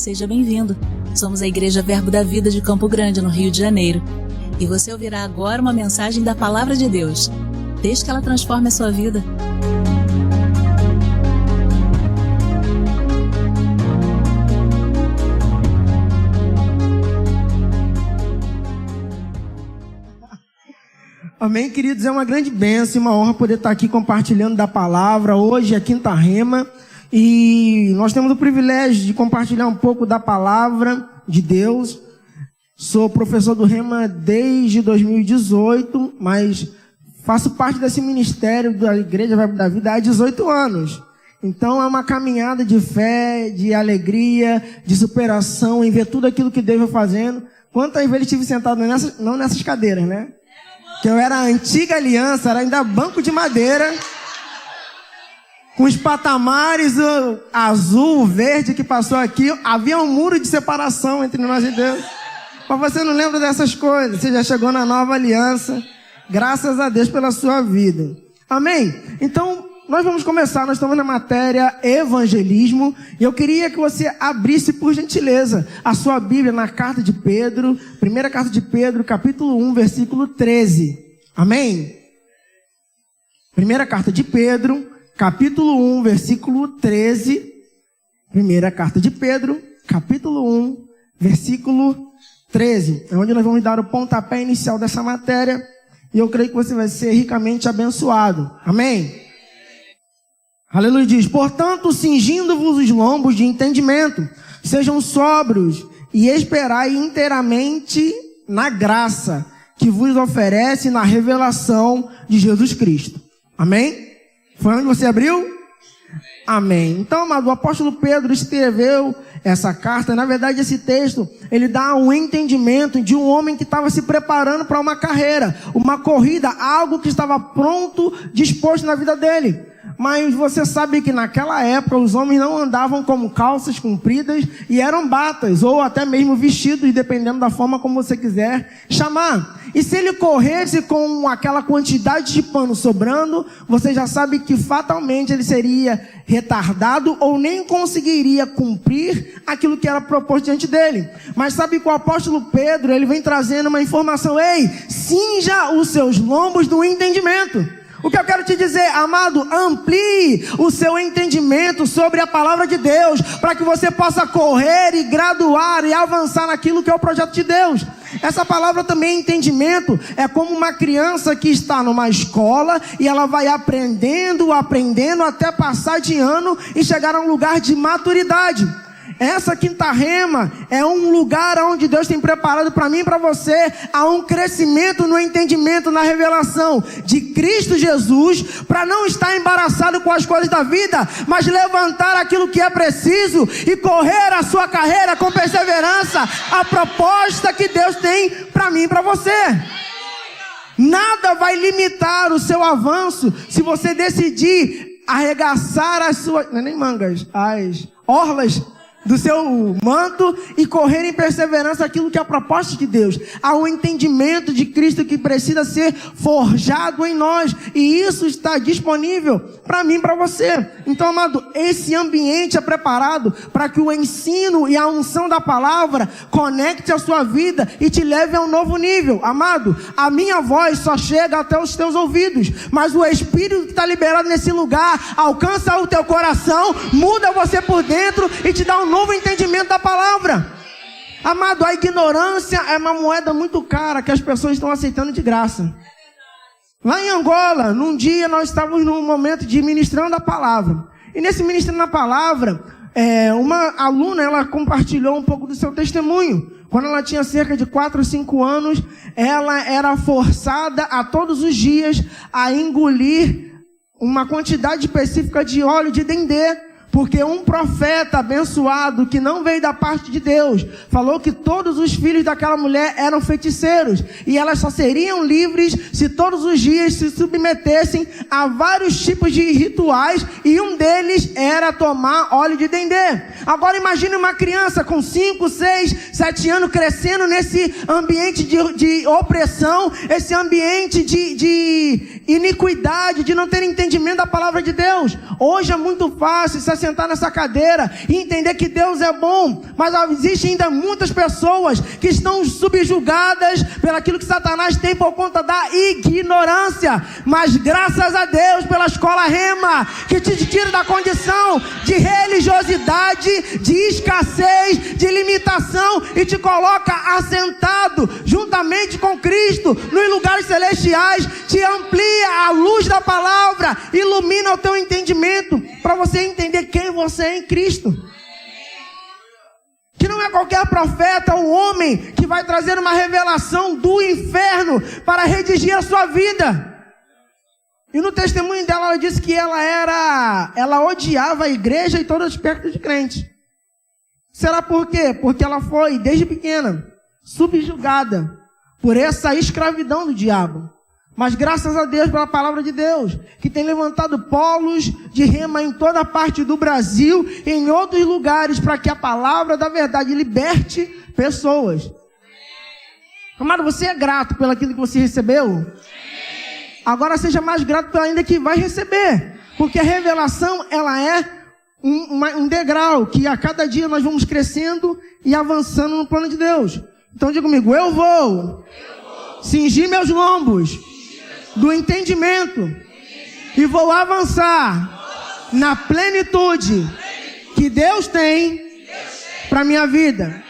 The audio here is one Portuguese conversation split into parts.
seja bem-vindo. Somos a Igreja Verbo da Vida de Campo Grande, no Rio de Janeiro. E você ouvirá agora uma mensagem da Palavra de Deus. Desde que ela transforme a sua vida. Amém, queridos? É uma grande bênção e uma honra poder estar aqui compartilhando da palavra. Hoje é Quinta Rema e nós temos o privilégio de compartilhar um pouco da palavra de Deus. Sou professor do Rema desde 2018, mas faço parte desse ministério da Igreja Verbo da Vida há 18 anos. Então é uma caminhada de fé, de alegria, de superação em ver tudo aquilo que Deus vai fazendo. Quantas vezes estive sentado não nessas cadeiras, né? Que eu era a antiga aliança, era ainda banco de madeira, com os patamares, o azul, o verde que passou aqui. Havia um muro de separação entre nós e Deus. Mas você não lembra dessas coisas, você já chegou na nova aliança. Graças a Deus pela sua vida. Amém? Então, nós vamos começar, nós estamos na matéria evangelismo, e eu queria que você abrisse, por gentileza, a sua Bíblia na carta de Pedro, primeira carta de Pedro, capítulo 1, versículo 13. Amém? Primeira carta de Pedro, capítulo 1, versículo 13. Primeira carta de Pedro, capítulo 1, versículo 13. É onde nós vamos dar o pontapé inicial dessa matéria, e eu creio que você vai ser ricamente abençoado. Amém? Aleluia, diz: portanto, cingindo-vos os lombos de entendimento, sejam sóbrios e esperai inteiramente na graça que vos oferece na revelação de Jesus Cristo. Amém? Foi onde você abriu? Amém. Então, amado, o apóstolo Pedro escreveu essa carta. Na verdade, esse texto, ele dá um entendimento de um homem que estava se preparando para uma carreira, uma corrida, algo que estava pronto, disposto na vida dele. Mas você sabe que naquela época os homens não andavam com calças compridas e eram batas, ou até mesmo vestidos, dependendo da forma como você quiser chamar. E se ele corresse com aquela quantidade de pano sobrando, você já sabe que fatalmente ele seria retardado ou nem conseguiria cumprir aquilo que era proposto diante dele. Mas sabe que o apóstolo Pedro, ele vem trazendo uma informação: ei, cinja os seus lombos do entendimento. O que eu quero te dizer, amado, amplie o seu entendimento sobre a palavra de Deus, para que você possa correr e graduar e avançar naquilo que é o projeto de Deus. Essa palavra também, entendimento, é como uma criança que está numa escola e ela vai aprendendo até passar de ano e chegar a um lugar de maturidade. Essa Quinta Rema é um lugar onde Deus tem preparado para mim e para você. Há um crescimento no entendimento, na revelação de Cristo Jesus, para não estar embaraçado com as coisas da vida, mas levantar aquilo que é preciso e correr a sua carreira com perseverança, a proposta que Deus tem para mim e para você. Nada vai limitar o seu avanço se você decidir arregaçar as suas, não é nem mangas, as orlas do seu manto e correr em perseverança aquilo que é a proposta de Deus. Há um entendimento de Cristo que precisa ser forjado em nós, e isso está disponível para mim e para você. Então, amado, esse ambiente é preparado para que o ensino e a unção da palavra conecte a sua vida e te leve a um novo nível. Amado, a minha voz só chega até os teus ouvidos, mas o Espírito que está liberado nesse lugar alcança o teu coração, muda você por dentro e te dá um novo entendimento da palavra. Amado, a ignorância é uma moeda muito cara que as pessoas estão aceitando de graça. Lá em Angola, num dia nós estávamos num momento de ministrando a palavra. E nesse ministrando a palavra, uma aluna, ela compartilhou um pouco do seu testemunho. Quando ela tinha cerca de 4 ou 5 anos, ela era forçada a todos os dias a engolir uma quantidade específica de óleo de dendê. Porque um profeta abençoado que não veio da parte de Deus falou que todos os filhos daquela mulher eram feiticeiros e elas só seriam livres se todos os dias se submetessem a vários tipos de rituais, e um deles era tomar óleo de dendê. Agora imagine uma criança com 5, 6, 7 anos crescendo nesse ambiente de opressão, esse ambiente de iniquidade, de não ter entendimento da palavra de Deus. Hoje é muito fácil se sentar nessa cadeira e entender que Deus é bom, mas existem ainda muitas pessoas que estão subjugadas pelaquilo que Satanás tem por conta da ignorância. Mas graças a Deus pela escola Rema, que te tira da condição de religiosidade, de escassez, de limitação e te coloca assentado juntamente com Cristo nos lugares celestiais, te amplia a luz da palavra, ilumina o teu entendimento para você entender quem você é em Cristo. Que não é qualquer profeta ou homem que vai trazer uma revelação do inferno para redigir a sua vida. E no testemunho dela, ela disse que ela odiava a igreja e todo aspecto de crente. Será por quê? Porque ela foi, desde pequena, subjugada por essa escravidão do diabo. Mas graças a Deus pela palavra de Deus, que tem levantado polos de Rema em toda parte do Brasil e em outros lugares, para que a palavra da verdade liberte pessoas. Amado, você é grato pelo aquilo que você recebeu? Agora seja mais grato pelo ainda que vai receber. Porque a revelação, ela é um degrau, que a cada dia nós vamos crescendo e avançando no plano de Deus. Então diga comigo, eu vou cingir meus lombos do entendimento e vou avançar na plenitude que Deus tem para minha vida.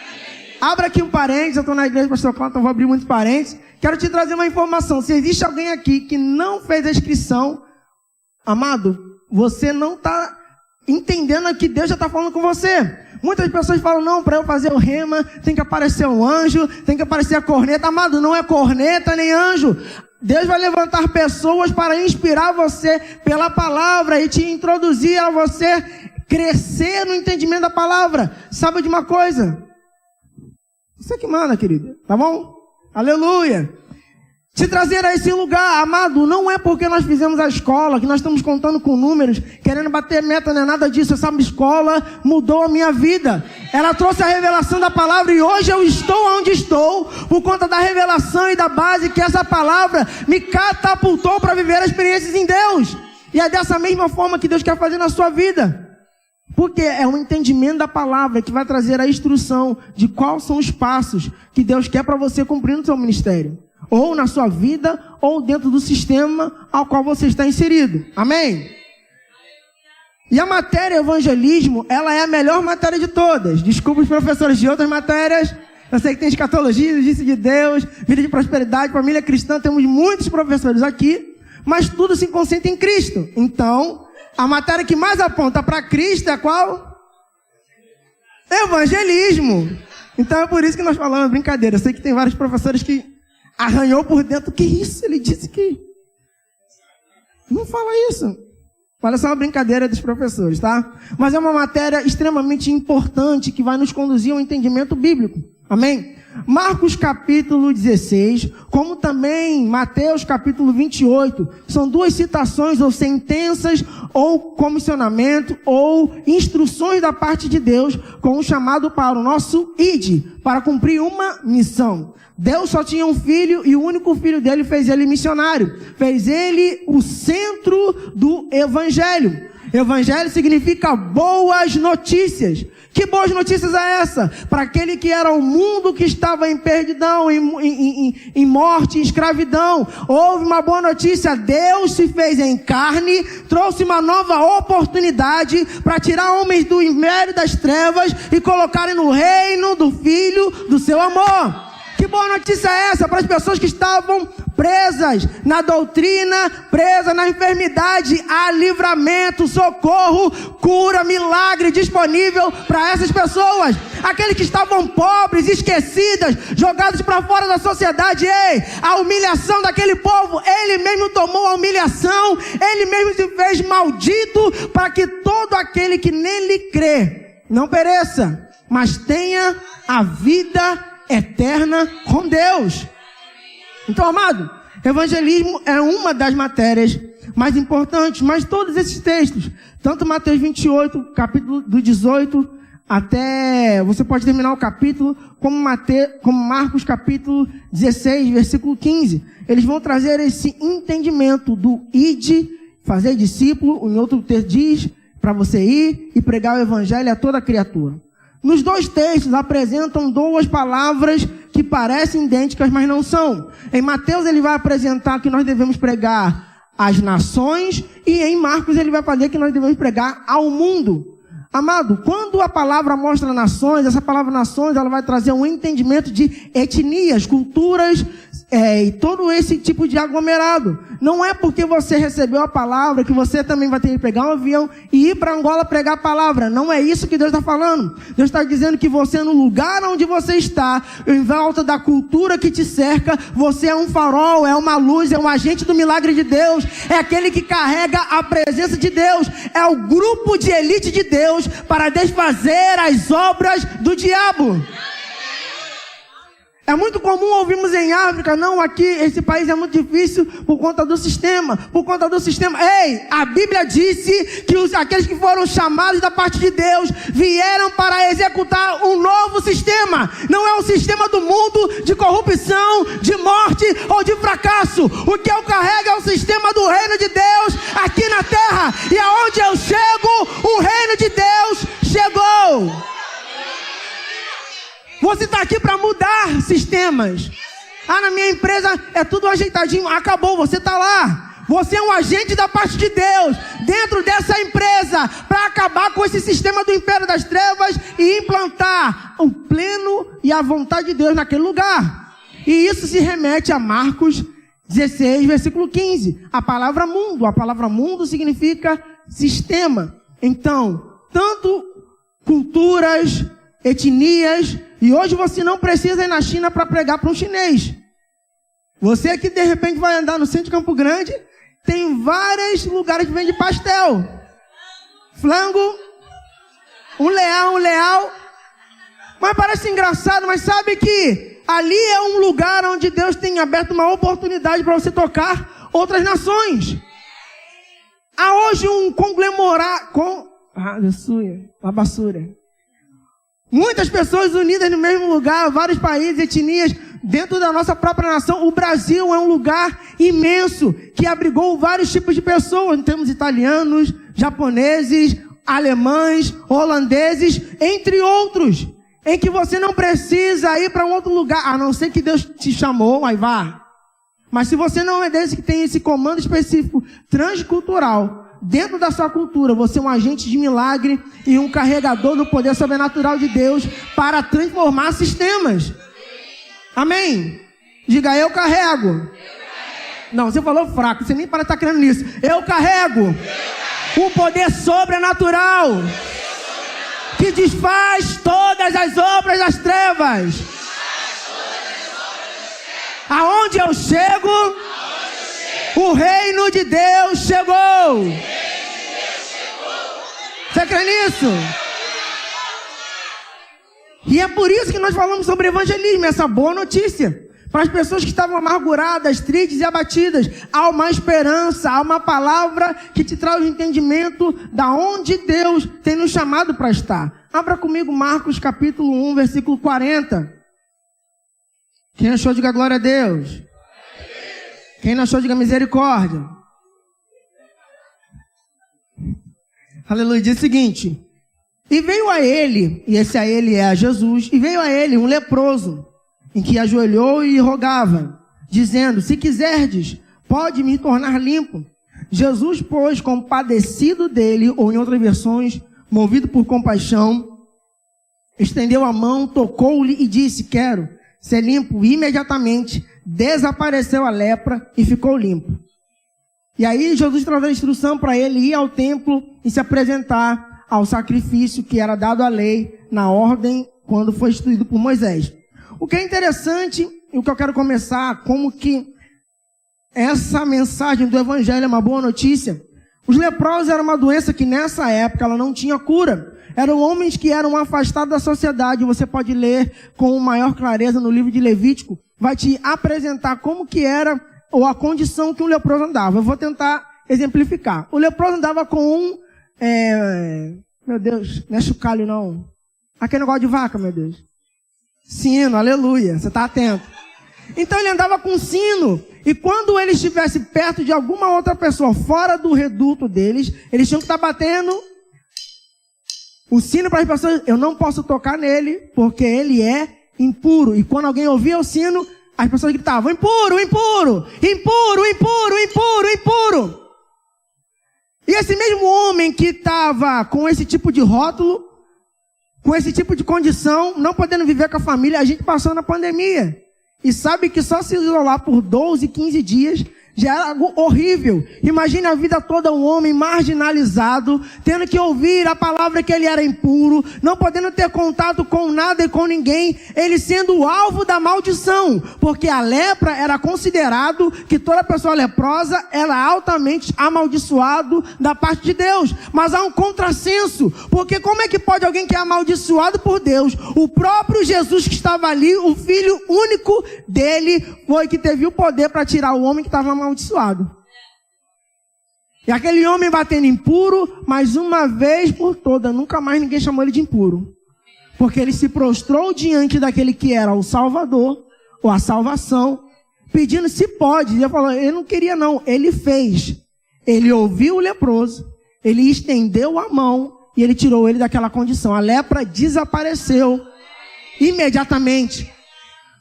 Abra aqui um parênteses, eu estou na igreja, pastor Cláudio, então vou abrir muitos parênteses. Quero te trazer uma informação. Se existe alguém aqui que não fez a inscrição, amado, você não está entendendo que Deus já está falando com você. Muitas pessoas falam, não, para eu fazer o rema, tem que aparecer um anjo, tem que aparecer a corneta. Amado, não é corneta nem anjo. Deus vai levantar pessoas para inspirar você pela palavra e te introduzir a você crescer no entendimento da palavra. Sabe de uma coisa? Você que manda, querido, tá bom? Aleluia! Te trazer a esse lugar, amado, não é porque nós fizemos a escola, que nós estamos contando com números, querendo bater meta, não é nada disso. Essa escola mudou a minha vida. Ela trouxe a revelação da palavra e hoje eu estou onde estou, por conta da revelação e da base que essa palavra me catapultou para viver experiências em Deus. E é dessa mesma forma que Deus quer fazer na sua vida. Porque é um entendimento da palavra que vai trazer a instrução de quais são os passos que Deus quer para você cumprir no seu ministério. Ou na sua vida, ou dentro do sistema ao qual você está inserido. Amém? E a matéria evangelismo, ela é a melhor matéria de todas. Desculpa os professores de outras matérias. Eu sei que tem escatologia, justiça de Deus, vida de prosperidade, família cristã. Temos muitos professores aqui, mas tudo se concentra em Cristo. Então, a matéria que mais aponta para Cristo é qual? Evangelismo. Então é por isso que nós falamos, brincadeira. Eu sei que tem vários professores que arranhou por dentro. Que isso? Ele disse que... Não fala isso. Olha só, uma brincadeira dos professores, tá? Mas é uma matéria extremamente importante que vai nos conduzir ao entendimento bíblico. Amém? Marcos capítulo 16, como também Mateus capítulo 28, são duas citações ou sentenças ou comissionamento ou instruções da parte de Deus com um chamado para o nosso ide, para cumprir uma missão. Deus só tinha um filho e o único filho dele fez ele missionário, fez ele o centro do evangelho. Evangelho significa boas notícias. Que boas notícias é essa? Para aquele que era o mundo que estava em perdidão, em morte, em escravidão. Houve uma boa notícia. Deus se fez em carne, trouxe uma nova oportunidade para tirar homens do império das trevas e colocarem no reino do Filho do seu amor. Que boa notícia é essa para as pessoas que estavam presas na doutrina, presas na enfermidade? Há livramento, socorro, cura, milagre disponível para essas pessoas. Aqueles que estavam pobres, esquecidas, jogados para fora da sociedade. Ei, a humilhação daquele povo, ele mesmo tomou a humilhação, ele mesmo se fez maldito para que todo aquele que nele crê não pereça, mas tenha a vida eterna com Deus. Então, amado, evangelismo é uma das matérias mais importantes, mas todos esses textos, tanto Mateus 28, capítulo do 18, até, você pode terminar o capítulo, como Marcos capítulo 16, versículo 15, eles vão trazer esse entendimento do ide, fazer discípulo. Em outro texto diz, para você ir e pregar o evangelho a toda criatura. Nos dois textos apresentam duas palavras que parecem idênticas, mas não são. Em Mateus ele vai apresentar que nós devemos pregar às nações, e em Marcos ele vai fazer que nós devemos pregar ao mundo. Amado, quando a palavra mostra nações, essa palavra nações, ela vai trazer um entendimento de etnias, culturas, e todo esse tipo de aglomerado. Não é porque você recebeu a palavra que você também vai ter que pegar um avião e ir para Angola pregar a palavra. Não é isso que Deus está falando. Deus está dizendo que você, no lugar onde você está, em volta da cultura que te cerca, você é um farol, é uma luz, é um agente do milagre de Deus, é aquele que carrega a presença de Deus, é o grupo de elite de Deus para desfazer as obras do diabo. É muito comum ouvirmos em África, não, aqui, esse país é muito difícil por conta do sistema, Ei, a Bíblia disse que aqueles que foram chamados da parte de Deus vieram para executar um novo sistema. Não é um sistema do mundo de corrupção, de morte ou de fracasso. O que eu carrego é o sistema do reino de Deus aqui na terra. E aonde eu chego, o reino de Deus chegou. Você está aqui para mudar sistemas. Na minha empresa é tudo ajeitadinho. Acabou, você está lá. Você é um agente da parte de Deus dentro dessa empresa para acabar com esse sistema do império das trevas e implantar o pleno e a vontade de Deus naquele lugar. E isso se remete a Marcos 16, versículo 15. A palavra mundo significa sistema. Então, tanto culturas, etnias, e hoje você não precisa ir na China para pregar para um chinês. Você que de repente vai andar no centro de Campo Grande, tem vários lugares que vendem pastel, flango, um leal. Mas parece engraçado, mas sabe que ali é um lugar onde Deus tem aberto uma oportunidade para você tocar outras nações. Há hoje um conglomerado uma basura. Muitas pessoas unidas no mesmo lugar, vários países, etnias, dentro da nossa própria nação. O Brasil é um lugar imenso, que abrigou vários tipos de pessoas. Temos italianos, japoneses, alemães, holandeses, entre outros. Em que você não precisa ir para um outro lugar, a não ser que Deus te chamou, aí vá. Mas se você não é desse que tem esse comando específico transcultural, dentro da sua cultura, você é um agente de milagre e um carregador do poder sobrenatural de Deus para transformar sistemas. Amém? Diga, eu carrego. Não, você falou fraco, você nem para estar crendo nisso. Eu carrego o poder sobrenatural que desfaz todas as obras das trevas. Aonde eu chego, o reino de Deus chegou. Você crê nisso? E é por isso que nós falamos sobre evangelismo, essa boa notícia. Para as pessoas que estavam amarguradas, tristes e abatidas, há uma esperança, há uma palavra que te traz o entendimento da onde Deus tem nos chamado para estar. Abra comigo Marcos capítulo 1, versículo 40. Quem achou, diga glória a Deus. Quem não achou, diga misericórdia. Aleluia. Diz o seguinte: e veio a ele, e esse a ele é a Jesus, e veio a ele um leproso, em que ajoelhou e rogava, dizendo: se quiserdes, pode me tornar limpo. Jesus, pois, compadecido dele, ou em outras versões, movido por compaixão, estendeu a mão, tocou-lhe e disse: quero ser limpo. E imediatamente desapareceu a lepra e ficou limpo. E aí Jesus traz a instrução para ele ir ao templo e se apresentar ao sacrifício que era dado à lei na ordem quando foi instituído por Moisés. O que é interessante, e o que eu quero começar, como que essa mensagem do evangelho é uma boa notícia. Os leprosos eram uma doença que nessa época ela não tinha cura. Eram homens que eram afastados da sociedade. Você pode ler com maior clareza no livro de Levítico. Vai te apresentar como que era ou a condição que um leproso andava. Eu vou tentar exemplificar. O leproso andava com meu Deus, não é chocalho não. Aquele negócio de vaca, meu Deus. Sino, aleluia, você está atento. Então ele andava com sino. E quando ele estivesse perto de alguma outra pessoa, fora do reduto deles, eles tinham que estar batendo O sino para as pessoas, eu não posso tocar nele, porque ele é impuro. E quando alguém ouvia o sino, as pessoas gritavam, impuro, impuro, impuro, impuro, impuro, impuro. E esse mesmo homem que estava com esse tipo de rótulo, com esse tipo de condição, não podendo viver com a família, a gente passou na pandemia. E sabe que só se isolar por 12, 15 dias já era algo horrível. Imagine a vida toda um homem marginalizado, tendo que ouvir a palavra que ele era impuro, não podendo ter contato com nada e com ninguém, ele sendo o alvo da maldição, porque a lepra era considerado que toda pessoa leprosa era altamente amaldiçoado da parte de Deus. Mas há um contrassenso, porque como é que pode alguém que é amaldiçoado por Deus? O próprio Jesus que estava ali, o filho único dele, foi que teve o poder para tirar o homem que estava amaldiçoado. E aquele homem batendo impuro, mas uma vez por toda, nunca mais ninguém chamou ele de impuro. Porque ele se prostrou diante daquele que era o Salvador, ou a salvação, pedindo se pode. Ele falou, eu não queria não, ele fez. Ele ouviu o leproso, ele estendeu a mão e ele tirou ele daquela condição. A lepra desapareceu imediatamente.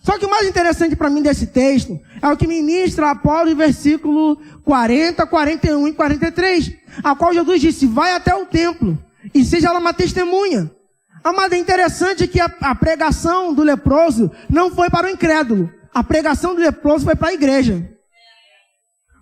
Só que o mais interessante para mim desse texto é o que ministra após o versículo 40, 41 e 43, a qual Jesus disse, vai até o templo e seja lá uma testemunha. Amado, é interessante que a pregação do leproso não foi para o incrédulo, a pregação do leproso foi para a igreja.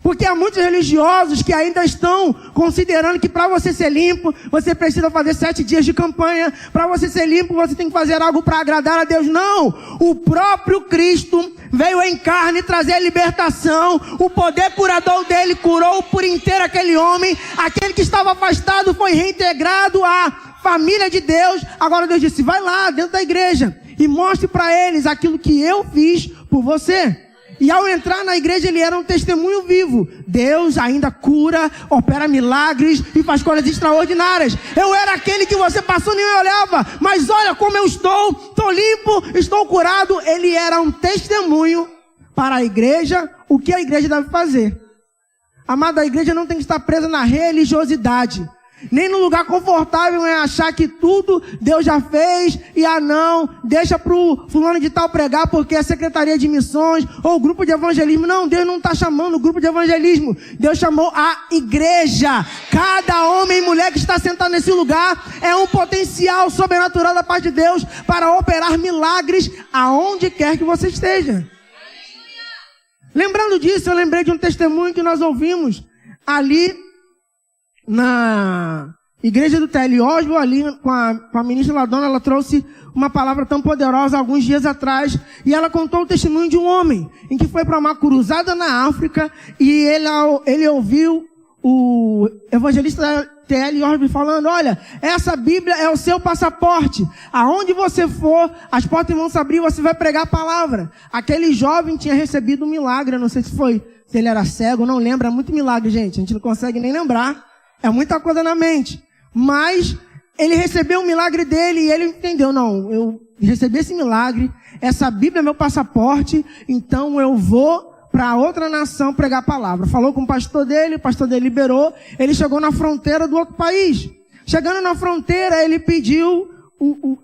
Porque há muitos religiosos que ainda estão considerando que para você ser limpo, você precisa fazer 7 dias de campanha. Para você ser limpo, você tem que fazer algo para agradar a Deus. Não! O próprio Cristo veio em carne trazer libertação. O poder curador dele curou por inteiro aquele homem. Aquele que estava afastado foi reintegrado à família de Deus. Agora Deus disse, vai lá dentro da igreja e mostre para eles aquilo que eu fiz por você. E ao entrar na igreja, ele era um testemunho vivo. Deus ainda cura, opera milagres e faz coisas extraordinárias. Eu era aquele que você passou e nem olhava. Mas olha como eu estou limpo, estou curado. Ele era um testemunho para a igreja, o que a igreja deve fazer. Amado, a igreja não tem que estar presa na religiosidade. Nem no lugar confortável em achar que tudo Deus já fez e não, deixa pro fulano de tal pregar porque é a secretaria de missões ou o grupo de evangelismo. Não, Deus não está chamando o grupo de evangelismo. Deus chamou a igreja. Cada homem e mulher que está sentado nesse lugar é um potencial sobrenatural da parte de Deus para operar milagres aonde quer que você esteja. Lembrando disso, eu lembrei de um testemunho que nós ouvimos ali na igreja do T.L. Oswald, ali com a ministra Ladona. Ela trouxe uma palavra tão poderosa alguns dias atrás, e ela contou o testemunho de um homem, em que foi para uma cruzada na África, e ele ouviu o evangelista T.L. Oswald falando, olha, essa Bíblia é o seu passaporte, aonde você for, as portas vão se abrir, você vai pregar a palavra. Aquele jovem tinha recebido um milagre, eu não sei se ele era cego, não lembro, é muito milagre, gente, a gente não consegue nem lembrar. É muita coisa na mente. Mas ele recebeu o milagre dele e ele entendeu, não, eu recebi esse milagre, essa Bíblia é meu passaporte, então eu vou para outra nação pregar a palavra. Falou com o pastor dele liberou, ele chegou na fronteira do outro país. Chegando na fronteira, ele pediu,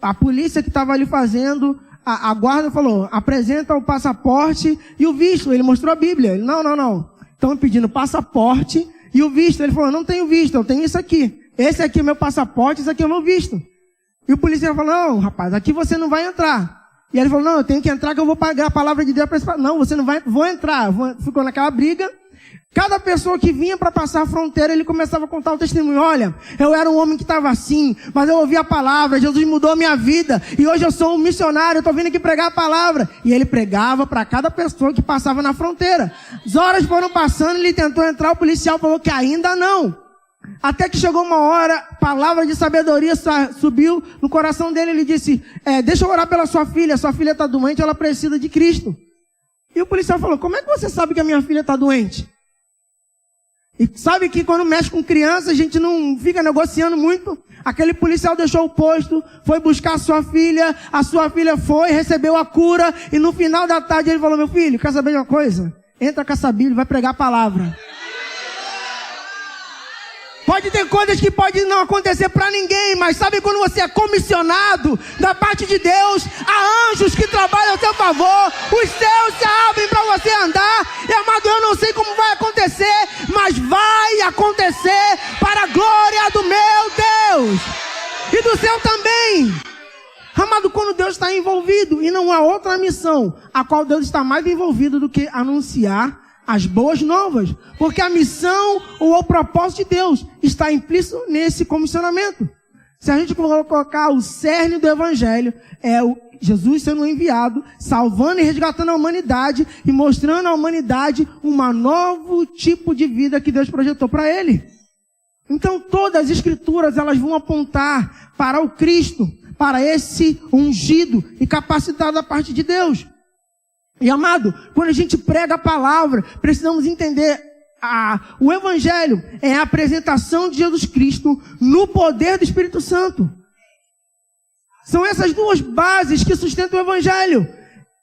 a polícia que estava ali fazendo, a guarda falou, apresenta o passaporte e o visto. Ele mostrou a Bíblia. Ele, não. Estão pedindo passaporte e o visto. Ele falou, não tenho visto, eu tenho isso aqui. Esse aqui é meu passaporte, esse aqui é o meu visto. E o policial falou, não, rapaz, aqui você não vai entrar. E ele falou, não, eu tenho que entrar que eu vou pagar a palavra de Deus para esse... Não, você não vai, vou entrar. Ficou naquela briga. Cada pessoa que vinha para passar a fronteira, ele começava a contar o testemunho. Olha, eu era um homem que estava assim, mas eu ouvi a palavra, Jesus mudou a minha vida, e hoje eu sou um missionário, eu estou vindo aqui pregar a palavra. E ele pregava para cada pessoa que passava na fronteira. As horas foram passando, ele tentou entrar, o policial falou que ainda não. Até que chegou uma hora, palavra de sabedoria subiu no coração dele, ele disse, deixa eu orar pela sua filha está doente, ela precisa de Cristo. E o policial falou, como é que você sabe que a minha filha está doente? E sabe que quando mexe com criança, a gente não fica negociando muito. Aquele policial deixou o posto, foi buscar a sua filha foi, recebeu a cura, e no final da tarde ele falou, meu filho, quer saber de uma coisa? Entra com essa Bíblia, vai pregar a palavra. Pode ter coisas que podem não acontecer para ninguém, mas sabe quando você é comissionado da parte de Deus, há anjos que trabalham ao seu favor, os céus se abrem para você andar, e amado, eu não sei como vai acontecer, mas vai acontecer para a glória do meu Deus e do seu também. Amado, quando Deus está envolvido, e não há outra missão a qual Deus está mais envolvido do que anunciar as boas novas, porque a missão ou o propósito de Deus está implícito nesse comissionamento. Se a gente colocar o cerne do evangelho, é o Jesus sendo enviado, salvando e resgatando a humanidade e mostrando à humanidade um novo tipo de vida que Deus projetou para ele. Então todas as escrituras, elas vão apontar para o Cristo, para esse ungido e capacitado da parte de Deus. E amado, quando a gente prega a palavra, precisamos entender, o evangelho é a apresentação de Jesus Cristo no poder do Espírito Santo. São essas duas bases que sustentam o evangelho.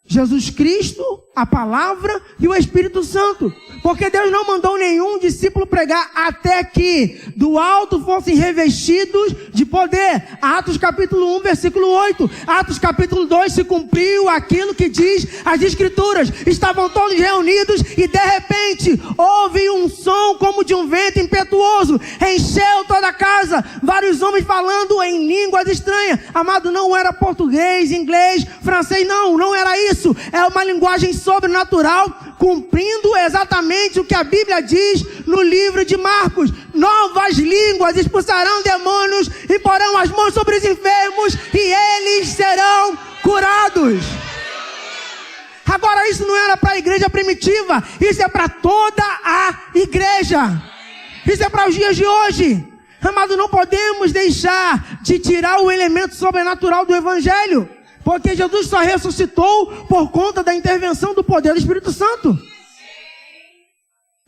Jesus Cristo, a palavra e o Espírito Santo. Porque Deus não mandou nenhum discípulo pregar até que do alto fossem revestidos de poder. Atos capítulo 1, versículo 8. Atos capítulo 2 se cumpriu aquilo que diz as Escrituras. Estavam todos reunidos e de repente houve um som como de um vento impetuoso. Encheu toda a casa. Vários homens falando em línguas estranhas. Amado, não era português, inglês, francês, não era isso. É uma linguagem sobrenatural, cumprindo exatamente o que a Bíblia diz no livro de Marcos. Novas línguas expulsarão demônios e porão as mãos sobre os enfermos e eles serão curados. Agora, isso não era para a igreja primitiva, isso é para toda a igreja. Isso é para os dias de hoje. Amado, não podemos deixar de tirar o elemento sobrenatural do evangelho. Porque Jesus só ressuscitou por conta da intervenção do poder do Espírito Santo.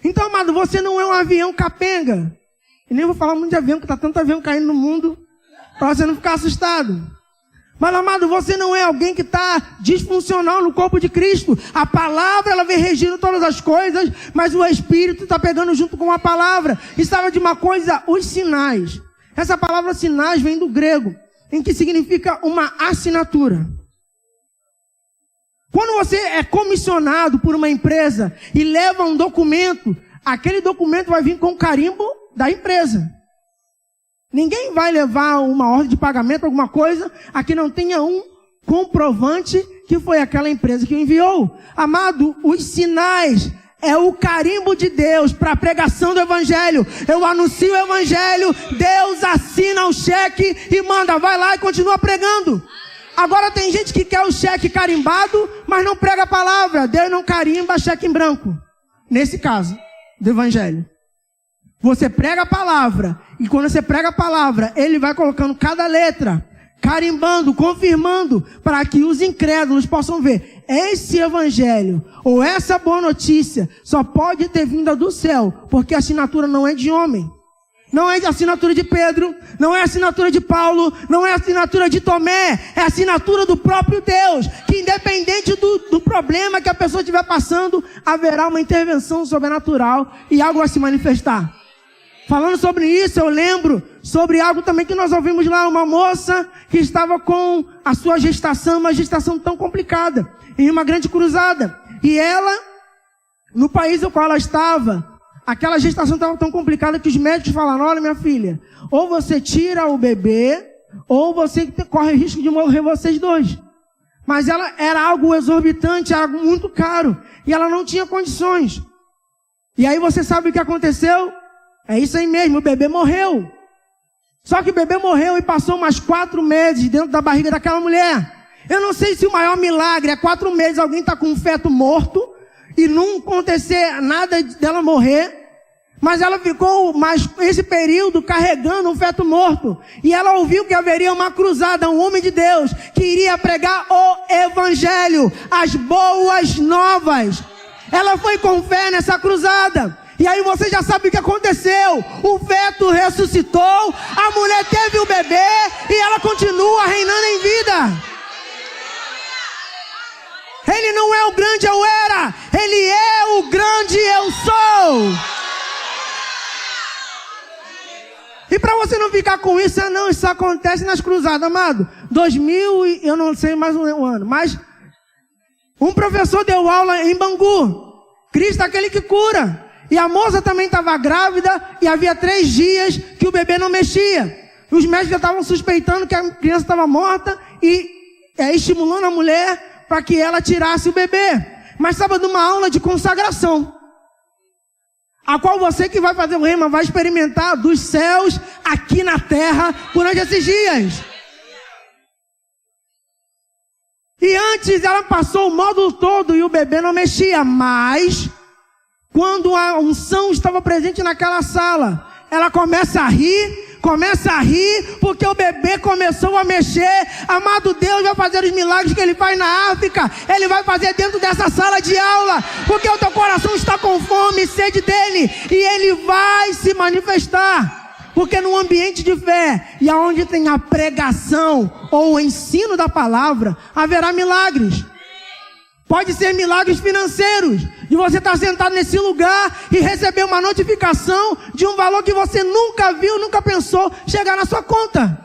Então, amado, você não é um avião capenga. E nem vou falar muito de avião, porque está tanto avião caindo no mundo, para você não ficar assustado. Mas, amado, você não é alguém que está disfuncional no corpo de Cristo. A palavra, ela vem regindo todas as coisas, mas o Espírito está pegando junto com a palavra. E sabe de uma coisa? Os sinais. Essa palavra sinais vem do grego, em que significa uma assinatura. Quando você é comissionado por uma empresa e leva um documento, aquele documento vai vir com o carimbo da empresa. Ninguém vai levar uma ordem de pagamento, alguma coisa, a que não tenha um comprovante que foi aquela empresa que enviou. Amado, os sinais é o carimbo de Deus para a pregação do evangelho. Eu anuncio o evangelho, Deus assina o cheque e manda, vai lá e continua pregando. Agora tem gente que quer o cheque carimbado, mas não prega a palavra. Deus não carimba cheque em branco. Nesse caso, do evangelho. Você prega a palavra, e quando você prega a palavra, ele vai colocando cada letra, carimbando, confirmando, para que os incrédulos possam ver. Esse evangelho, ou essa boa notícia, só pode ter vinda do céu, porque a assinatura não é de homem. Não é a assinatura de Pedro, não é a assinatura de Paulo, não é a assinatura de Tomé, é a assinatura do próprio Deus, que independente do problema que a pessoa estiver passando, haverá uma intervenção sobrenatural e algo a se manifestar. Falando sobre isso, eu lembro sobre algo também que nós ouvimos lá, uma moça que estava com a sua gestação, uma gestação tão complicada, em uma grande cruzada. E ela, no país no qual ela estava, aquela gestação estava tão complicada que os médicos falaram, olha minha filha, ou você tira o bebê, ou você corre o risco de morrer vocês dois. Mas ela era algo exorbitante, era algo muito caro, e ela não tinha condições. E aí você sabe o que aconteceu? É isso aí mesmo, o bebê morreu. Só que o bebê morreu e passou mais 4 meses dentro da barriga daquela mulher. Eu não sei se o maior milagre é 4 meses alguém está com um feto morto e não acontecer nada dela morrer. Mas ela ficou mais esse período carregando um feto morto. E ela ouviu que haveria uma cruzada, um homem de Deus, que iria pregar o evangelho, as boas novas. Ela foi com fé nessa cruzada. E aí você já sabe o que aconteceu. O feto ressuscitou, a mulher teve o bebê e ela continua reinando em vida. Ele não é o grande eu era, ele é o grande eu sou. você não ficar com isso, não, isso acontece nas cruzadas, amado. 2000, eu não sei mais um ano, mas um professor deu aula em Bangu. Cristo é aquele que cura. E a moça também estava grávida e havia 3 dias que o bebê não mexia. Os médicos estavam suspeitando que a criança estava morta e estimulando a mulher para que ela tirasse o bebê. Mas estava numa aula de consagração, a qual você que vai fazer o rema vai experimentar dos céus aqui na terra durante esses dias. E antes ela passou o módulo todo e o bebê não mexia, mas quando a unção estava presente naquela sala, ela começa a rir, porque o bebê começou a mexer. Amado, Deus vai fazer os milagres que Ele faz na África, Ele vai fazer dentro dessa sala de aula, porque o teu coração está com fome e sede dEle, e Ele vai se manifestar, porque no ambiente de fé, e aonde tem a pregação ou o ensino da palavra, haverá milagres. Pode ser milagres financeiros, de você estar sentado nesse lugar e receber uma notificação de um valor que você nunca viu, nunca pensou chegar na sua conta.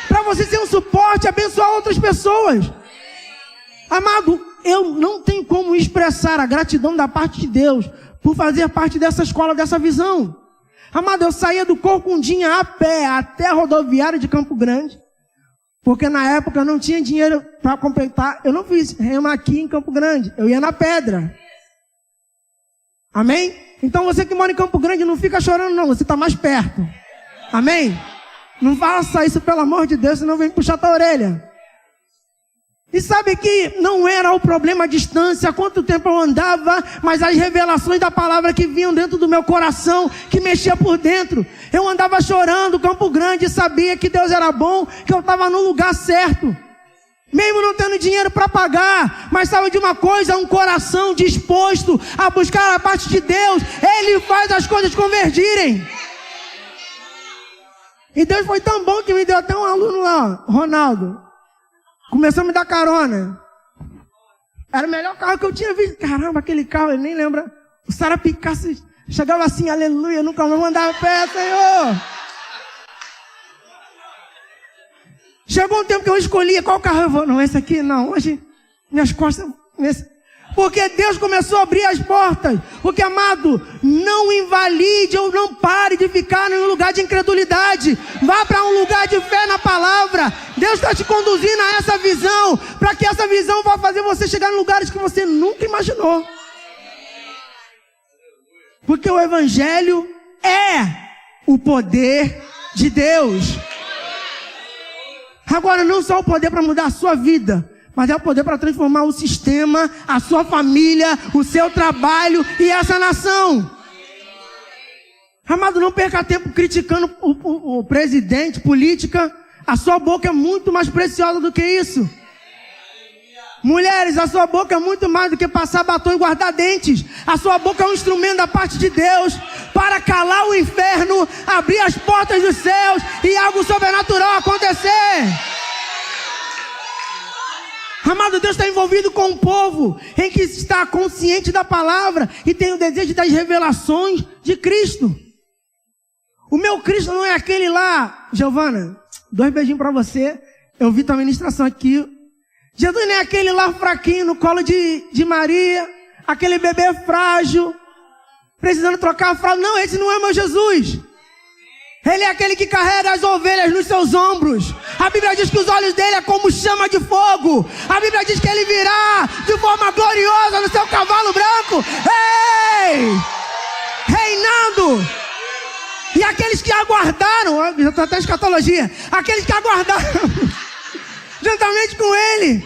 Para você ser um suporte, abençoar outras pessoas. Amado, eu não tenho como expressar a gratidão da parte de Deus por fazer parte dessa escola, dessa visão. Amado, eu saía do Corcundinha a pé até a rodoviária de Campo Grande, porque na época eu não tinha dinheiro para completar. Eu não fiz rema aqui em Campo Grande, eu ia na pedra. Amém? Então você que mora em Campo Grande, não fica chorando não, você está mais perto. Amém? Não faça isso, pelo amor de Deus, senão vem puxar tua orelha. E sabe que não era o problema a distância, quanto tempo eu andava, mas as revelações da palavra que vinham dentro do meu coração, que mexia por dentro. Eu andava chorando, Campo Grande, sabia que Deus era bom, que eu estava no lugar certo. Mesmo não tendo dinheiro para pagar, mas sabe de uma coisa, um coração disposto a buscar a parte de Deus, Ele faz as coisas convergirem. E Deus foi tão bom que me deu até um aluno lá, Ronaldo. Começou a me dar carona. Era o melhor carro que eu tinha visto. Caramba, aquele carro, ele nem lembra. O Sarapicaço chegava assim, aleluia, nunca mais mandava pé, Senhor. Chegou um tempo que eu escolhia qual carro eu vou. Não, esse aqui não. Hoje, minhas costas... Porque Deus começou a abrir as portas. Porque, amado, não invalide ou não pare de ficar em um lugar de incredulidade. Vá para um lugar de fé na palavra. Deus está te conduzindo a essa visão, para que essa visão vá fazer você chegar em lugares que você nunca imaginou. Porque o Evangelho é o poder de Deus. Agora, não só o poder para mudar a sua vida, mas é o poder para transformar o sistema, a sua família, o seu trabalho e essa nação. Amado, não perca tempo criticando o presidente, política. A sua boca é muito mais preciosa do que isso. Mulheres, a sua boca é muito mais do que passar batom e guardar dentes. A sua boca é um instrumento da parte de Deus para calar o inferno, abrir as portas dos céus e algo sobrenatural acontecer. Amado, Deus está envolvido com um povo em que está consciente da palavra e tem o desejo das revelações de Cristo. O meu Cristo não é aquele lá, Giovana, 2 beijinhos para você. Eu vi tua ministração aqui. Jesus não é aquele lá fraquinho no colo de Maria, aquele bebê frágil, precisando trocar a fralda. Não, esse não é meu Jesus. Ele é aquele que carrega as ovelhas nos seus ombros. A Bíblia diz que os olhos dele é como chama de fogo. A Bíblia diz que ele virá de forma gloriosa no seu cavalo branco. Ei! Reinando. E aqueles que aguardaram, já estou até escatologia, aqueles que aguardaram juntamente com ele,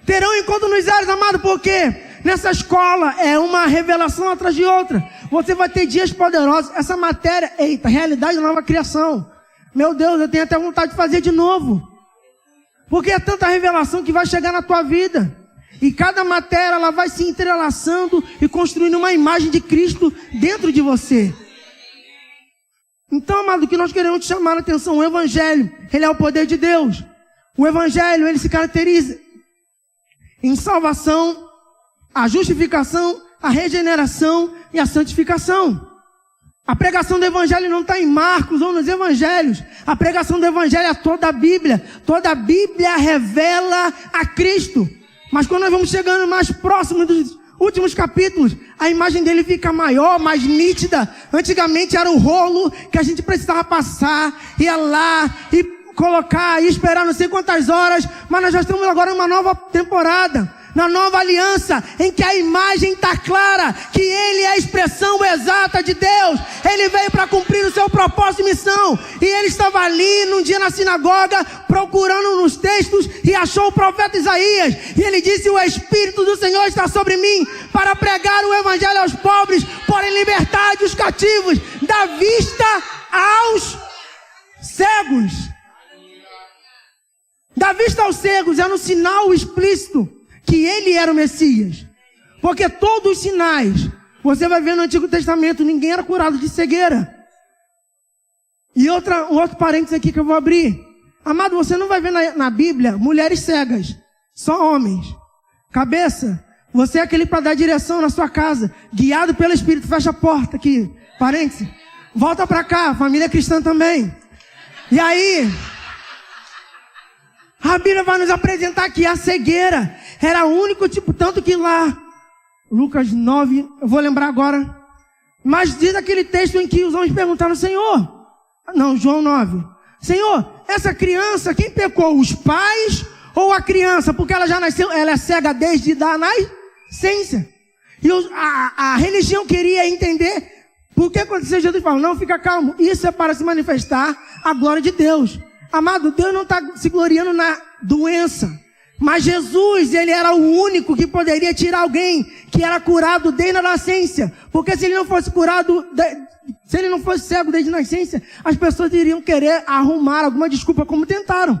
terão encontro nos ares, amado, porque nessa escola é uma revelação atrás de outra. Você vai ter dias poderosos. Essa matéria, eita, realidade da nova criação. Meu Deus, eu tenho até vontade de fazer de novo. Porque é tanta revelação que vai chegar na tua vida. E cada matéria, ela vai se entrelaçando e construindo uma imagem de Cristo dentro de você. Então, amado, o que nós queremos te chamar a atenção, o Evangelho, ele é o poder de Deus. O Evangelho, ele se caracteriza em salvação, a justificação, a regeneração e a santificação. A pregação do evangelho não está em Marcos ou nos evangelhos. A pregação do evangelho é toda a Bíblia. Toda a Bíblia revela a Cristo. Mas quando nós vamos chegando mais próximo dos últimos capítulos, a imagem dele fica maior, mais nítida. Antigamente era o rolo que a gente precisava passar, ia lá e colocar e esperar não sei quantas horas. Mas nós já estamos agora numa nova temporada, na nova aliança, em que a imagem está clara, que Ele é a expressão exata de Deus. Ele veio para cumprir o seu propósito e missão. E Ele estava ali, num dia na sinagoga, procurando nos textos, e achou o profeta Isaías. E Ele disse: o Espírito do Senhor está sobre mim, para pregar o Evangelho aos pobres, pôr em liberdade os cativos, dar vista aos cegos. Dar vista aos cegos era um sinal explícito que ele era o Messias. Porque todos os sinais, você vai ver no Antigo Testamento, ninguém era curado de cegueira. E um outro parênteses aqui que eu vou abrir. Amado, você não vai ver na Bíblia mulheres cegas, só homens. Cabeça, você é aquele para dar direção na sua casa, guiado pelo Espírito. Fecha a porta aqui, parênteses. Volta para cá, família cristã também. E aí, a Bíblia vai nos apresentar que a cegueira era o único tipo, tanto que lá, Lucas 9, eu vou lembrar agora, mas diz aquele texto em que os homens perguntaram: Senhor, não, João 9, Senhor, essa criança, quem pecou, os pais ou a criança? Porque ela já nasceu, ela é cega desde a nascença. E a religião queria entender por que aconteceu. Jesus fala: não, fica calmo, isso é para se manifestar a glória de Deus. Amado, Deus não está se gloriando na doença. Mas Jesus, ele era o único que poderia tirar alguém que era curado desde a nascença. Porque se ele não fosse curado, se ele não fosse cego desde a nascença, as pessoas iriam querer arrumar alguma desculpa, como tentaram.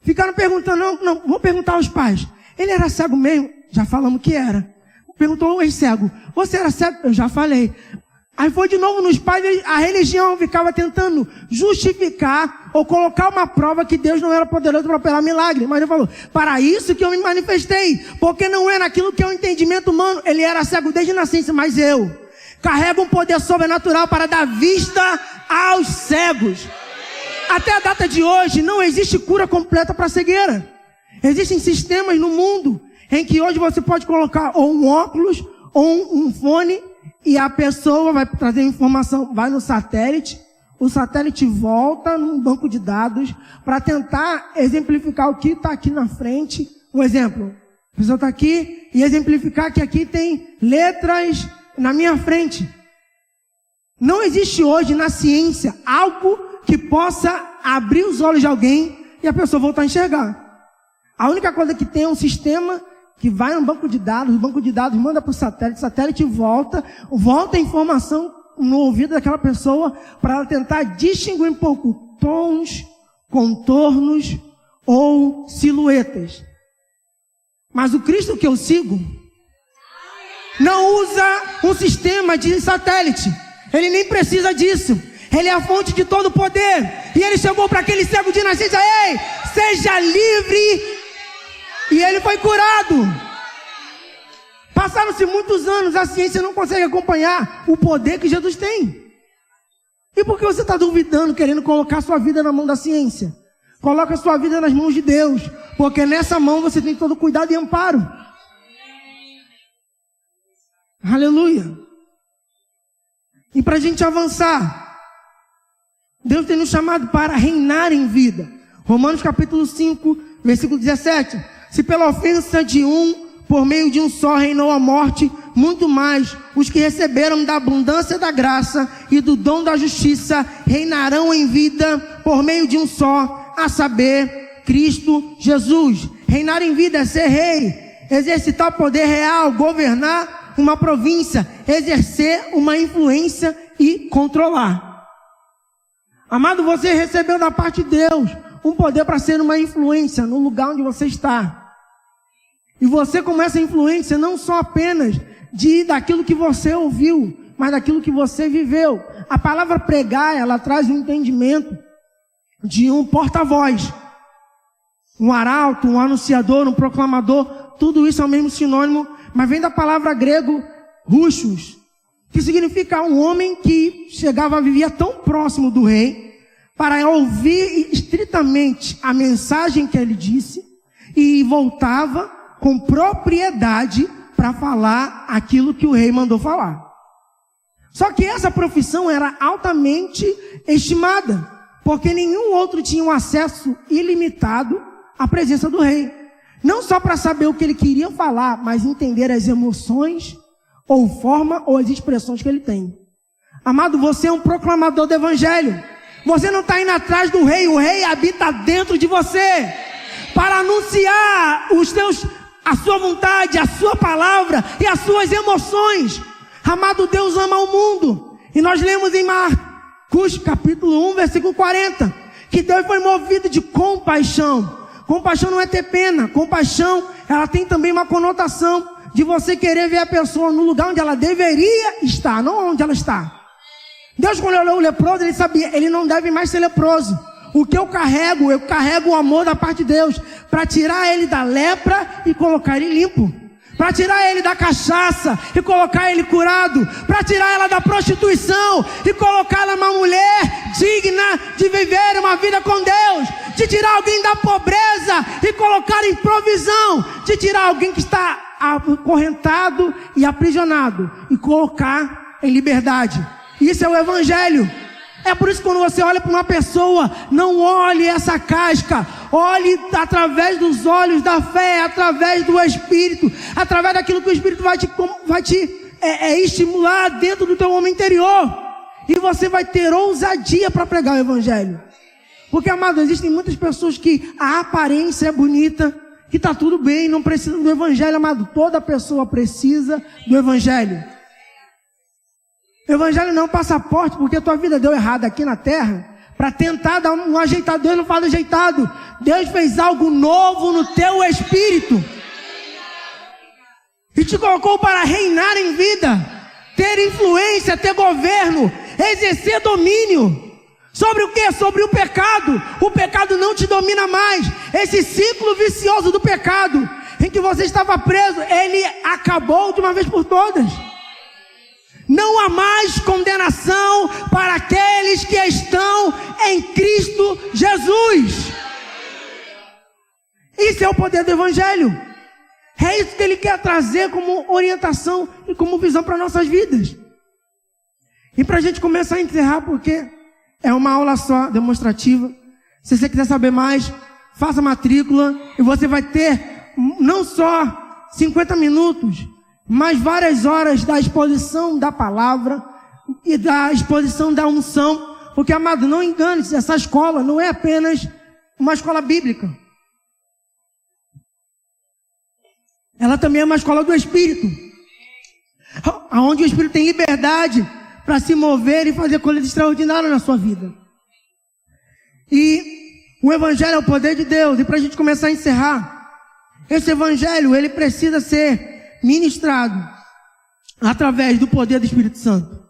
Ficaram perguntando, não, vou perguntar aos pais. Ele era cego mesmo? Já falamos que era. Perguntou o ex-cego: você era cego? Eu já falei. Aí foi de novo nos pais, a religião ficava tentando justificar ou colocar uma prova que Deus não era poderoso para operar milagre. Mas ele falou: para isso que eu me manifestei, porque não é naquilo que é o entendimento humano. Ele era cego desde a nascença, mas eu carrego um poder sobrenatural para dar vista aos cegos. Até a data de hoje não existe cura completa para a cegueira. Existem sistemas no mundo em que hoje você pode colocar ou um óculos ou um fone, e a pessoa vai trazer informação, vai no satélite, o satélite volta num banco de dados para tentar exemplificar o que está aqui na frente. Um exemplo: a pessoa está aqui e exemplificar que aqui tem letras na minha frente. Não existe hoje na ciência algo que possa abrir os olhos de alguém e a pessoa voltar a enxergar. A única coisa que tem é um sistema que vai no banco de dados, o banco de dados manda para o satélite volta a informação no ouvido daquela pessoa para ela tentar distinguir um pouco tons, contornos ou silhuetas. Mas o Cristo que eu sigo não usa um sistema de satélite. Ele nem precisa disso. Ele é a fonte de todo o poder. E ele chegou para aquele cego de nascença: ei, seja livre. E ele foi curado. Passaram-se muitos anos, a ciência não consegue acompanhar o poder que Jesus tem. E por que você está duvidando, querendo colocar sua vida na mão da ciência? Coloca sua vida nas mãos de Deus, porque nessa mão você tem todo cuidado e amparo. Aleluia. E para a gente avançar, Deus tem nos chamado para reinar em vida. Romanos capítulo 5, versículo 17. Se pela ofensa de um, por meio de um só, reinou a morte, muito mais os que receberam da abundância da graça e do dom da justiça reinarão em vida por meio de um só, a saber, Cristo Jesus. Reinar em vida é ser rei, exercitar poder real, governar uma província, exercer uma influência e controlar. Amado, você recebeu da parte de Deus um poder para ser uma influência no lugar onde você está. E você, como essa influência, não só apenas daquilo que você ouviu, mas daquilo que você viveu. A palavra pregar, ela traz um entendimento de um porta-voz, um arauto, um anunciador, um proclamador. Tudo isso é o mesmo sinônimo, mas vem da palavra grego ruchos, que significa um homem que vivia tão próximo do rei, para ouvir estritamente a mensagem que ele disse, e voltava com propriedade para falar aquilo que o rei mandou falar. Só que essa profissão era altamente estimada, porque nenhum outro tinha um acesso ilimitado à presença do rei. Não só para saber o que ele queria falar, mas entender as emoções, ou forma, ou as expressões que ele tem. Amado, você é um proclamador do evangelho. Você não está indo atrás do rei, o rei habita dentro de você, para anunciar a sua vontade, a sua palavra e as suas emoções. Amado, Deus ama o mundo. E nós lemos em Marcos capítulo 1, versículo 40, que Deus foi movido de compaixão. Compaixão não é ter pena. Compaixão, ela tem também uma conotação de você querer ver a pessoa no lugar onde ela deveria estar, não onde ela está. Deus, quando olhou o leproso, ele sabia, ele não deve mais ser leproso. O que eu carrego o amor da parte de Deus, para tirar ele da lepra e colocar ele limpo. Para tirar ele da cachaça e colocar ele curado. Para tirar ela da prostituição e colocá-la uma mulher digna de viver uma vida com Deus. De tirar alguém da pobreza e colocar em provisão. De tirar alguém que está acorrentado e aprisionado e colocar em liberdade. Isso é o evangelho. É por isso que quando você olha para uma pessoa, não olhe essa casca, olhe através dos olhos da fé, através do Espírito, através daquilo que o Espírito vai te estimular dentro do teu homem interior, e você vai ter ousadia para pregar o evangelho. Porque, amado, existem muitas pessoas que a aparência é bonita, que está tudo bem, não precisa do evangelho, amado. Toda pessoa precisa do evangelho. O evangelho não é um passaporte, porque a tua vida deu errado aqui na terra, para tentar dar um ajeitado. Deus não faz ajeitado. Deus fez algo novo no teu espírito. E te colocou para reinar em vida, ter influência, ter governo, exercer domínio. Sobre o quê? Sobre o pecado. O pecado não te domina mais. Esse ciclo vicioso do pecado, em que você estava preso, ele acabou de uma vez por todas. Não há mais condenação para aqueles que estão em Cristo Jesus. Isso é o poder do evangelho. É isso que ele quer trazer como orientação e como visão para nossas vidas. E para a gente começar a encerrar, porque é uma aula só, demonstrativa. Se você quiser saber mais, faça matrícula e você vai ter não só 50 minutos, mas várias horas da exposição da palavra e da exposição da unção. Porque, amado, não engane-se, essa escola não é apenas uma escola bíblica. Ela também é uma escola do Espírito, onde o Espírito tem liberdade para se mover e fazer coisas extraordinárias na sua vida. E o Evangelho é o poder de Deus. E para a gente começar a encerrar, esse Evangelho, ele precisa ser ministrado através do poder do Espírito Santo.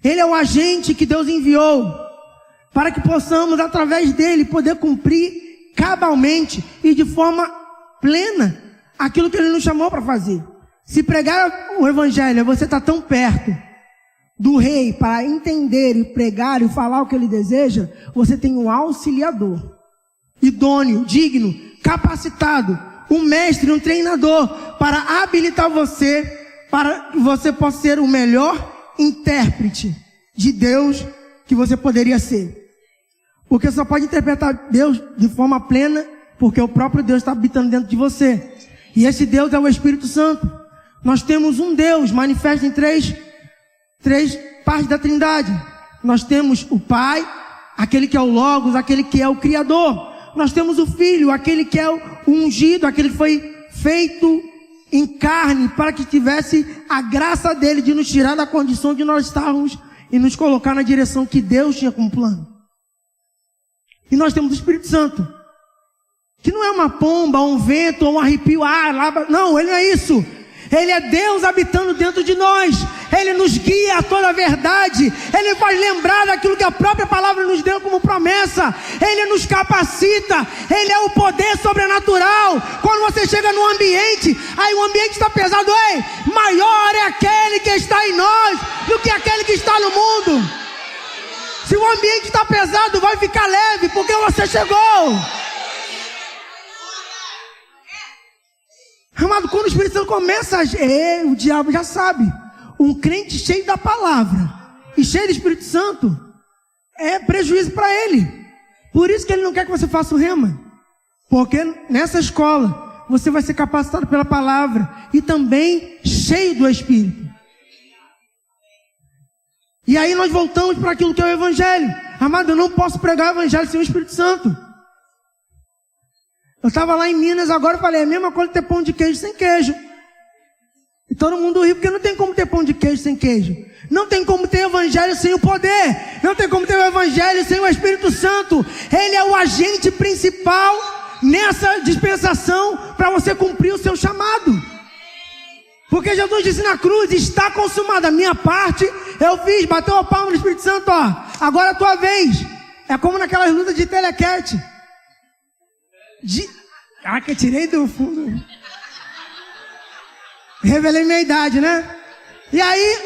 Ele é o agente que Deus enviou para que possamos, através dele, poder cumprir cabalmente e de forma plena aquilo que ele nos chamou para fazer. Se pregar o Evangelho, você está tão perto do rei para entender e pregar e falar o que ele deseja, você tem um auxiliador idôneo, digno, capacitado, um mestre, um treinador para habilitar você, para que você possa ser o melhor intérprete de Deus que você poderia ser. Porque só pode interpretar Deus de forma plena porque o próprio Deus está habitando dentro de você. E esse Deus é o Espírito Santo. Nós temos um Deus manifesto em três partes da Trindade. Nós temos o Pai, aquele que é o Logos, aquele que é o Criador. Nós temos o Filho, aquele que é o ungido, aquele que foi feito em carne para que tivesse a graça dele de nos tirar da condição de nós estarmos e nos colocar na direção que Deus tinha como plano. E nós temos o Espírito Santo, que não é uma pomba, um vento, ou um arrepio, não, ele não é isso. Ele é Deus habitando dentro de nós. Ele nos guia a toda a verdade. Ele faz lembrar daquilo que a própria palavra nos deu como promessa. Ele nos capacita. Ele é o poder sobrenatural. Quando você chega num ambiente, aí o ambiente está pesado, maior é aquele que está em nós Se o ambiente está pesado, vai ficar leve, porque você chegou. Amado, quando o Espírito Santo começa a agir, o diabo já sabe. Um crente cheio da palavra e cheio do Espírito Santo é prejuízo para ele. Por isso que ele não quer que você faça o rema. Porque nessa escola você vai ser capacitado pela palavra e também cheio do Espírito. E aí nós voltamos para aquilo que é o Evangelho. Amado, eu não posso pregar o Evangelho sem o Espírito Santo. Eu estava lá em Minas agora e falei, é a mesma coisa ter pão de queijo sem queijo. E todo mundo ri, porque não tem como ter pão de queijo sem queijo. Não tem como ter Evangelho sem o poder. Não tem como ter o Evangelho sem o Espírito Santo. Ele é o agente principal nessa dispensação para você cumprir o seu chamado. Porque Jesus disse na cruz, está consumada a minha parte, eu fiz, bateu a palma no Espírito Santo, ó, agora é a tua vez. É como naquelas lutas de telequete. Que eu tirei do fundo. Revelei minha idade, né? E aí,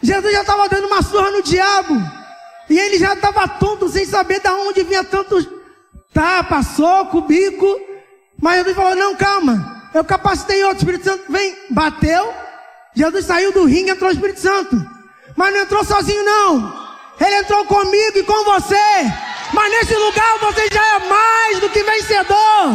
Jesus já estava dando uma surra no diabo. E ele já estava tonto, sem saber de onde vinha tantos tapa, soco, bico. Mas Jesus falou, não, calma. Eu capacitei outro, Espírito Santo vem, bateu. Jesus saiu do ringue e entrou o Espírito Santo. Mas não entrou sozinho, não. Ele entrou comigo e com você. Mas nesse lugar você já é mais do que vencedor.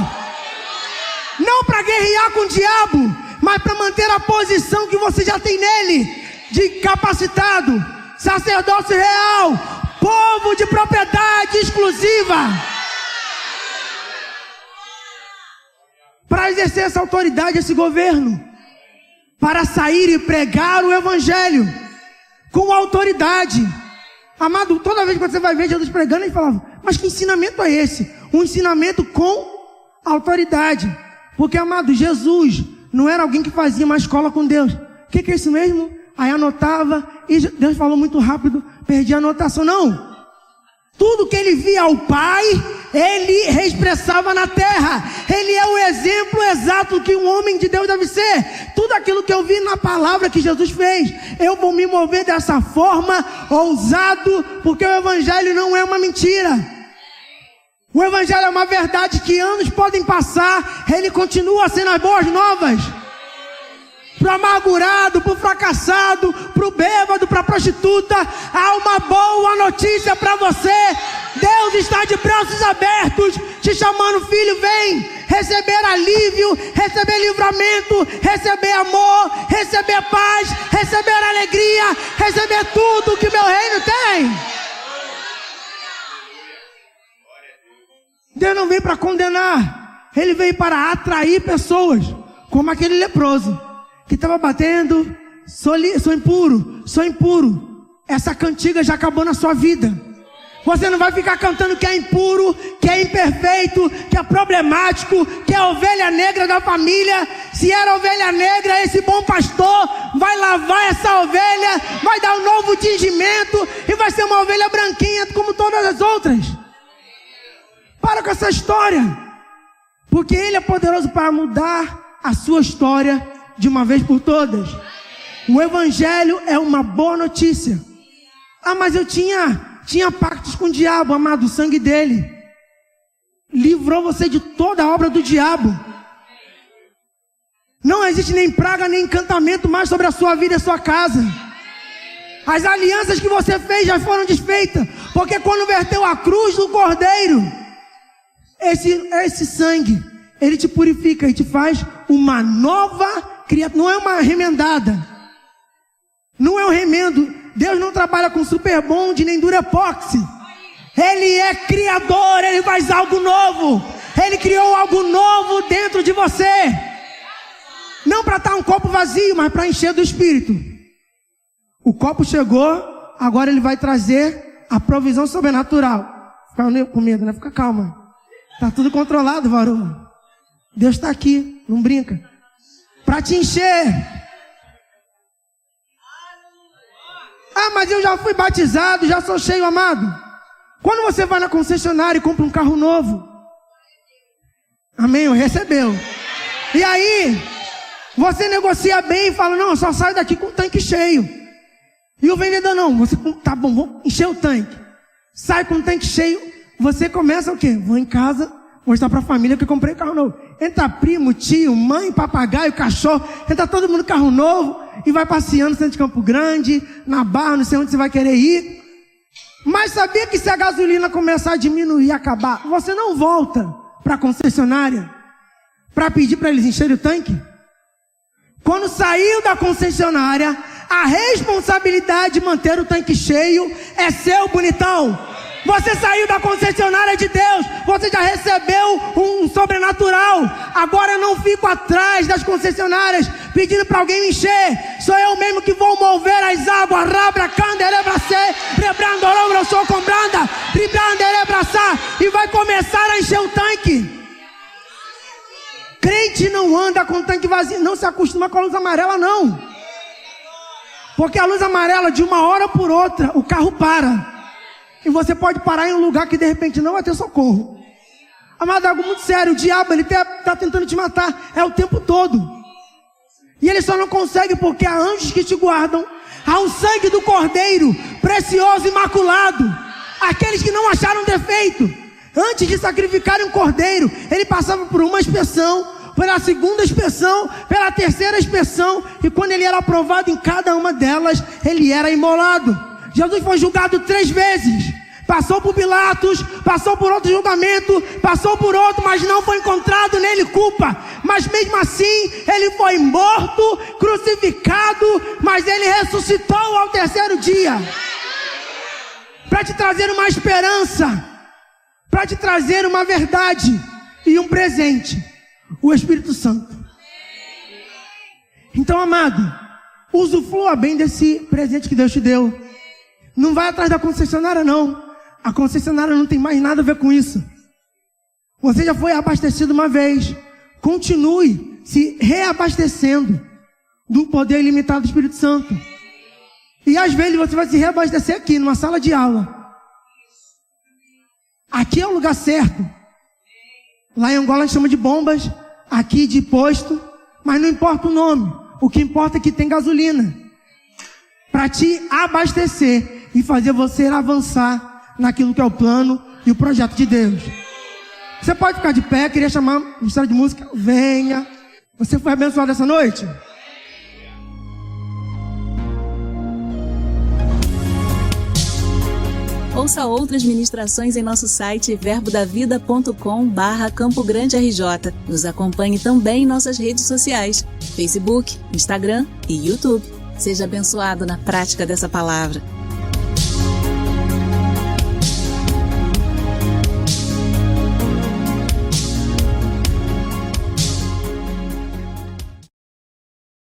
Não para guerrear com o diabo, mas para manter a posição que você já tem nele, de capacitado, sacerdócio real, povo de propriedade exclusiva, para exercer essa autoridade, esse governo, para sair e pregar o Evangelho com autoridade. Amado, toda vez que você vai ver Jesus pregando, ele falava, mas que ensinamento é esse? Um ensinamento com autoridade. Porque, amado, Jesus não era alguém que fazia uma escola com Deus. O que é isso mesmo? Aí anotava, e Deus falou muito rápido, perdi a anotação. Não. Tudo que ele via ao Pai, ele reexpressava na terra. Ele é o exemplo exato que um homem de Deus deve ser. Tudo aquilo que eu vi na palavra que Jesus fez, eu vou me mover dessa forma, ousado, porque o Evangelho não é uma mentira. O Evangelho é uma verdade que anos podem passar, ele continua sendo as boas novas. Para o amargurado, para o fracassado, para o bêbado, para a prostituta, há uma boa notícia para você. Deus está de braços abertos, te chamando, filho, vem receber alívio, receber livramento, receber amor, receber paz, receber alegria, receber tudo que meu reino tem. Deus não veio para condenar, ele veio para atrair pessoas, como aquele leproso que estava batendo, sou impuro. Essa cantiga já acabou na sua vida. Você não vai ficar cantando que é impuro, que é imperfeito, que é problemático, que é a ovelha negra da família. Se era ovelha negra, esse bom pastor vai lavar essa ovelha, vai dar um novo tingimento e vai ser uma ovelha branquinha como todas as outras. Para com essa história, porque ele é poderoso para mudar a sua história de uma vez por todas. O Evangelho é uma boa notícia. Ah, mas eu tinha pactos com o diabo, amado, o sangue dele livrou você de toda a obra do diabo. Não existe nem praga, nem encantamento mais sobre a sua vida e a sua casa. As alianças que você fez já foram desfeitas, porque quando verteu a cruz do Cordeiro, esse sangue, ele te purifica e te faz uma nova criatura. Não é uma remendada, não é um remendo. Deus não trabalha com super bond nem durepoxi. Ele é criador, ele faz algo novo. Ele criou algo novo dentro de você. Não para estar um copo vazio, mas para encher do Espírito. O copo chegou, agora ele vai trazer a provisão sobrenatural. Fica com medo, né? Fica calma. Tá tudo controlado, varão. Deus está aqui, não brinca. Para te encher. Ah, mas eu já fui batizado, já sou cheio, amado. Quando você vai na concessionária e compra um carro novo, amém, recebeu. E aí, você negocia bem e fala, não, eu só saio daqui com o tanque cheio. E o vendedor, não, você, tá bom, vou encher o tanque. sai com o tanque cheio, você começa o quê? Vou em casa mostrar para a família que eu comprei carro novo. Entra primo, tio, mãe, papagaio, cachorro, entra todo mundo carro novo e vai passeando no centro de Campo Grande, na Barra, não sei onde você vai querer ir. Mas sabia que se a gasolina começar a diminuir e acabar, você não volta para a concessionária para pedir para eles encherem o tanque? Quando saiu da concessionária, a responsabilidade de manter o tanque cheio é seu, bonitão. Você saiu da concessionária de Deus, você já recebeu um sobrenatural. Agora eu não fico atrás das concessionárias pedindo para alguém me encher. Sou eu mesmo que vou mover as águas. Rabra, canderebracê, rebrando, ombro, sou compranda, ribranderebraçá, e vai começar a encher o tanque. Crente não anda com o tanque vazio, não se acostuma com a luz amarela, não. Porque a luz amarela, de uma hora por outra, o carro para. E você pode parar em um lugar que de repente não vai ter socorro. Amado, é algo muito sério. O diabo, ele está tentando te matar. É o tempo todo. E ele só não consegue porque há anjos que te guardam. Há o sangue do Cordeiro, precioso, imaculado. Aqueles que não acharam defeito. Antes de sacrificarem um cordeiro, ele passava por uma inspeção, pela segunda inspeção, pela terceira inspeção. E quando ele era aprovado em cada uma delas, ele era imolado. Jesus foi julgado 3 vezes. Passou por Pilatos, passou por outro julgamento, passou por outro, mas não foi encontrado nele culpa. Mas mesmo assim, ele foi morto, crucificado, mas ele ressuscitou ao 3º dia. Para te trazer uma esperança, para te trazer uma verdade e um presente, o Espírito Santo. Então, amado, usufrua bem desse presente que Deus te deu. Não vai atrás da concessionária, não. A concessionária não tem mais nada a ver com isso. Você já foi abastecido uma vez. Continue se reabastecendo do poder ilimitado do Espírito Santo. E às vezes você vai se reabastecer aqui, numa sala de aula. Aqui é o lugar certo. Lá em Angola a gente chama de bombas, aqui de posto. Mas não importa o nome. O que importa é que tem gasolina para te abastecer e fazer você avançar naquilo que é o plano e o projeto de Deus. Você pode ficar de pé, queria chamar o Ministério de Música. Venha. Você foi abençoado essa noite? Ouça outras ministrações em nosso site verbodavida.com/Campo Grande RJ. Nos acompanhe também em nossas redes sociais, Facebook, Instagram e YouTube. Seja abençoado na prática dessa palavra.